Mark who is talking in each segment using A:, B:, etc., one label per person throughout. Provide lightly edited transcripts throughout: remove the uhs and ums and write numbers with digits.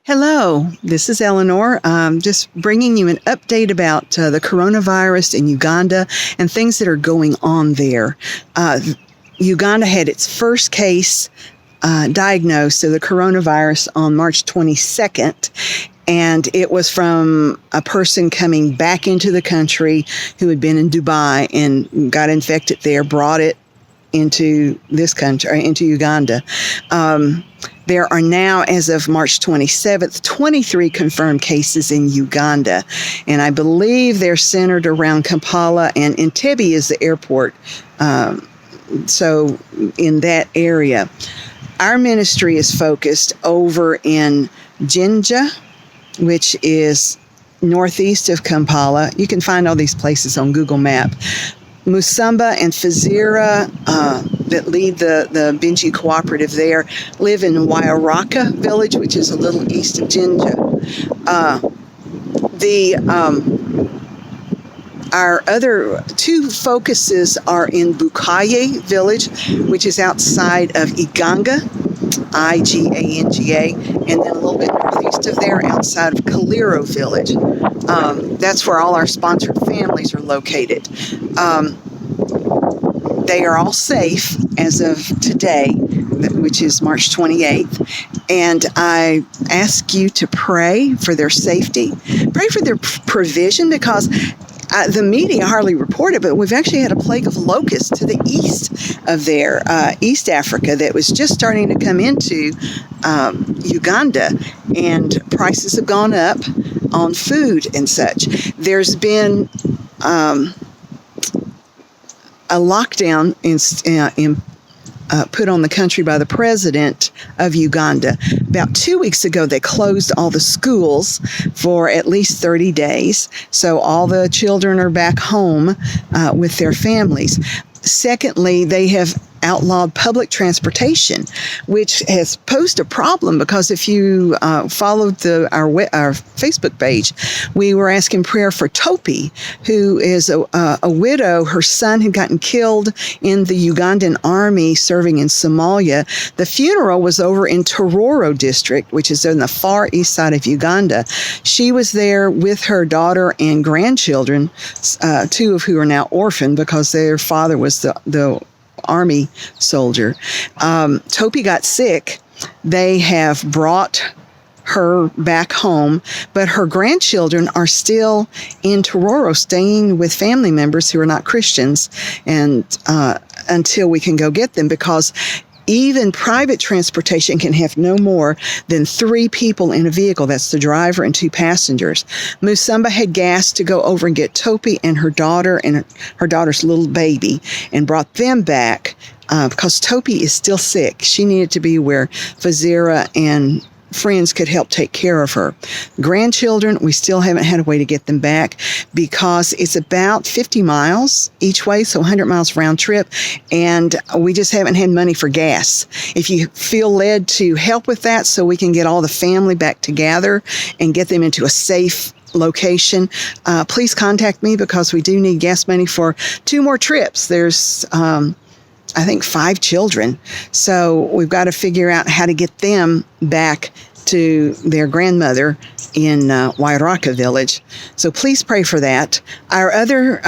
A: Hello, this is Eleanor. Just bringing you an update about the coronavirus in Uganda and things that are going on there. Uganda had its first case diagnosed of the coronavirus on March 22nd, and it was from a person coming back into the country who had been in Dubai and got infected there, brought it into this country, into Uganda. There are now, as of March 27th, 23 confirmed cases in Uganda. And I believe they're centered around Kampala, and Entebbe is the airport. So in that area. Our ministry is focused over in Jinja, which is northeast of Kampala. You can find all these places on Google Map. Musamba and Fazira, that lead the Binji Cooperative there, live in Wairaka village, which is a little east of Jinja. Our other two focuses are in Bukaye village, which is outside of Iganga, Iganga, and then a little bit northeast of there, outside of Kaliro village. That's where all our sponsored families are located. They are all safe as of today, which is March 28th. And I ask you to pray for their safety, pray for their provision, because the media hardly report it, but we've actually had a plague of locusts to the east of there, East Africa, that was just starting to come into Uganda, and prices have gone up on food and such. There's been a lockdown put on the country by the president of Uganda. About 2 weeks ago, they closed all the schools for at least 30 days. So all the children are back home with their families. Secondly, they have outlawed public transportation, which has posed a problem, because if you followed our Facebook page, we were asking prayer for Topi, who is a widow. Her son had gotten killed in the Ugandan army serving in Somalia. The funeral was over in Tororo district, which is in the far east side of Uganda. She was there with her daughter and grandchildren, two of who are now orphaned because their father was the army soldier. Topi got sick. They have brought her back home, but her grandchildren are still in Tororo, staying with family members who are not Christians, and until we can go get them, because even private transportation can have no more than 3 people in a vehicle. That's the driver and 2 passengers. Musamba had gas to go over and get Topi and her daughter and her daughter's little baby, and brought them back because Topi is still sick. She needed to be where Fazira and friends could help take care of her. Grandchildren, we still haven't had a way to get them back, because it's about 50 miles each way, so 100 miles round trip, and we just haven't had money for gas. If you feel led to help with that so we can get all the family back together and get them into a safe location, please contact me, because we do need gas money for 2 more trips. There's I think 5 children. So we've got to figure out how to get them back to their grandmother in Wairaka village. So please pray for that. Our other,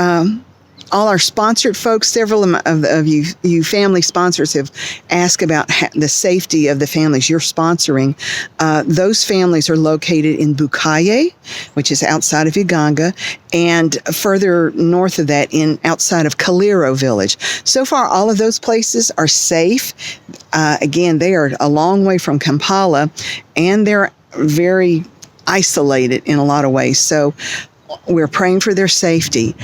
A: all our sponsored folks, several of you family sponsors have asked about the safety of the families you're sponsoring. Those families are located in Bukaye, which is outside of Uganda, and further north of that outside of Kaliro village. So far, all of those places are safe. Again, they are a long way from Kampala, and they're very isolated in a lot of ways. So we're praying for their safety.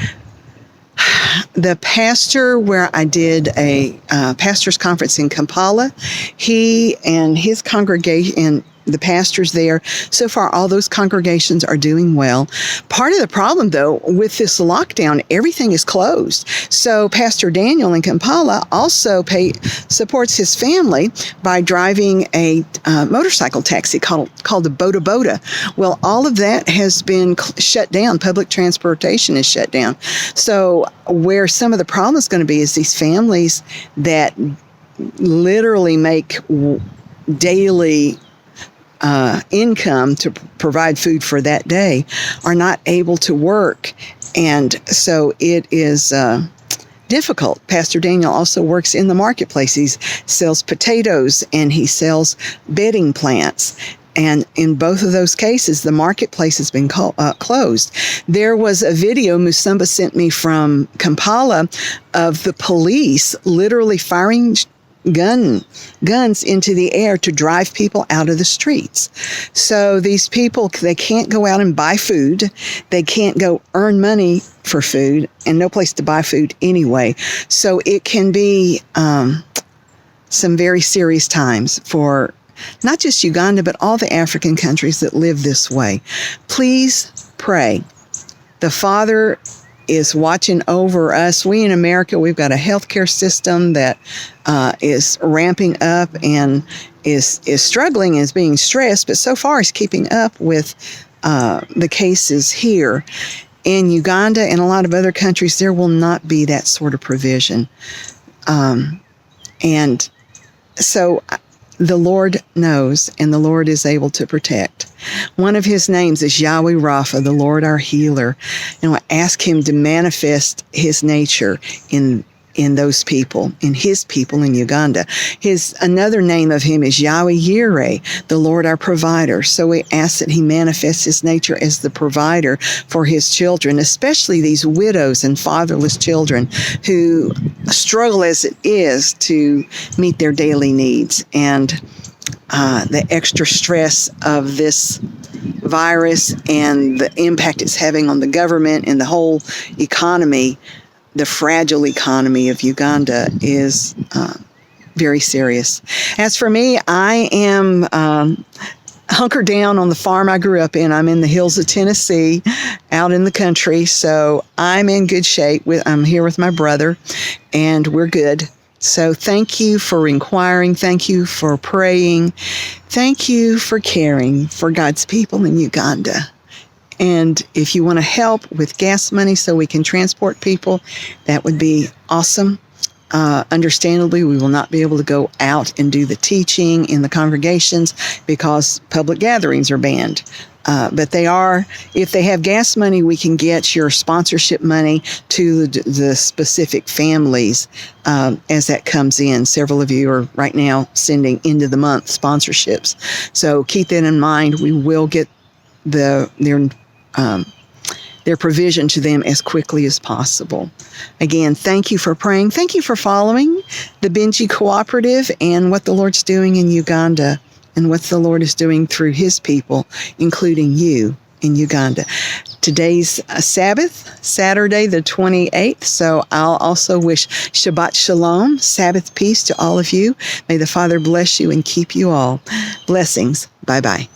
A: The pastor where I did a pastor's conference in Kampala, he and his congregation, and the pastors there, so far all those congregations are doing well. Part of the problem, though, with this lockdown, everything is closed. So Pastor Daniel in Kampala also supports his family by driving a motorcycle taxi called the Boda Boda. Well, all of that has been shut down. Public transportation is shut down. So where some of the problem is going to be is these families that literally make daily income to provide food for that day are not able to work. And so it is difficult. Pastor Daniel also works in the marketplace. He sells potatoes and he sells bedding plants. And in both of those cases, the marketplace has been closed. There was a video Musumba sent me from Kampala of the police literally firing guns into the air to drive people out of the streets. So these people, they can't go out and buy food. They can't go earn money for food, and no place to buy food anyway. So it can be some very serious times for not just Uganda, but all the African countries that live this way. Please pray. The Father is watching over us. We in America, we've got a healthcare system that is ramping up and is struggling, is being stressed, but so far is keeping up with the cases here. In Uganda and a lot of other countries, there will not be that sort of provision. And so the Lord knows, and the Lord is able to protect. One of his names is Yahweh Rapha, the Lord our healer. And I ask him to manifest his nature in those people, in his people in Uganda. Another name of him is Yahweh Yireh, the Lord our provider. So we ask that he manifests his nature as the provider for his children, especially these widows and fatherless children who struggle as it is to meet their daily needs. And the extra stress of this virus and the impact it's having on the government and the whole economy, the fragile economy of Uganda, is very serious. As for me, I am hunkered down on the farm I grew up in. I'm in the hills of Tennessee, out in the country, so I'm in good shape. I'm here with my brother, and we're good. So thank you for inquiring. Thank you for praying. Thank you for caring for God's people in Uganda. And if you want to help with gas money so we can transport people, that would be awesome. Understandably, we will not be able to go out and do the teaching in the congregations because public gatherings are banned. But if they have gas money, we can get your sponsorship money to the specific families as that comes in. Several of you are right now sending end of the month sponsorships. So keep that in mind. We will get their provision to them as quickly as possible. Again, thank you for praying. Thank you for following the Binji Cooperative and what the Lord's doing in Uganda and what the Lord is doing through his people, including you in Uganda. Today's Sabbath, Saturday the 28th, so I'll also wish Shabbat Shalom, Sabbath peace to all of you. May the Father bless you and keep you all. Blessings. Bye-bye.